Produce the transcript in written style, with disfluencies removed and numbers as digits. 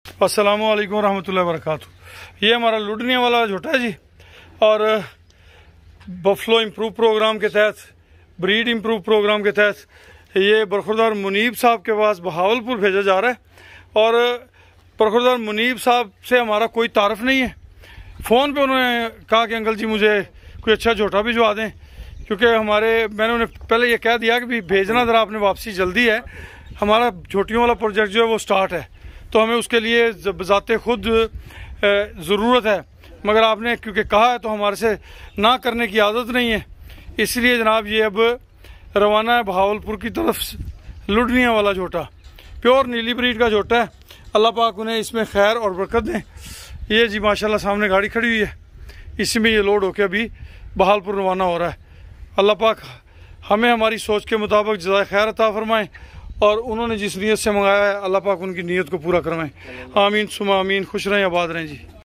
अस्सलामु अलैकुम रहमतुल्लाहि व बरकातहू। ये हमारा लुडनिया वाला झोटा है जी, और बफलो इम्प्रूव प्रोग्राम के तहत, ब्रीड इम्प्रूव प्रोग्राम के तहत ये बरखुरदार मुनीब साहब के पास बहावलपुर भेजा जा रहा है। और बरखुरदार मुनीब साहब से हमारा कोई तारफ़ नहीं है। फ़ोन पे उन्होंने कहा कि अंकल जी मुझे कोई अच्छा झोटा भिजवा दें, क्योंकि मैंने उन्हें पहले ये कह दिया कि भी भेजना ज़रा, आपने वापसी जल्दी है, हमारा झोटियों वाला प्रोजेक्ट जो है वो स्टार्ट है, तो हमें उसके लिए बज़ाते खुद ज़रूरत है। मगर आपने क्योंकि कहा है तो हमारे से ना करने की आदत नहीं है, इसलिए जनाब ये अब रवाना है बहावलपुर की तरफ। लुडनिया वाला झोटा प्योर नीली ब्रीड का झोटा है। अल्लाह पाक उन्हें इसमें खैर और बरकत दें। ये जी माशाल्लाह सामने गाड़ी खड़ी हुई है, इसी में ये लोड होकर अभी बहावलपुर रवाना हो रहा है। अल्लाह पाक हमें हमारी सोच के मुताबिक जज़ाए खैर अता फरमाएँ, और उन्होंने जिस नीयत से मंगाया है अल्लाह पाक उनकी नीयत को पूरा करवाएं। आमीन सुमा आमीन। खुश रहें, आबाद रहें जी।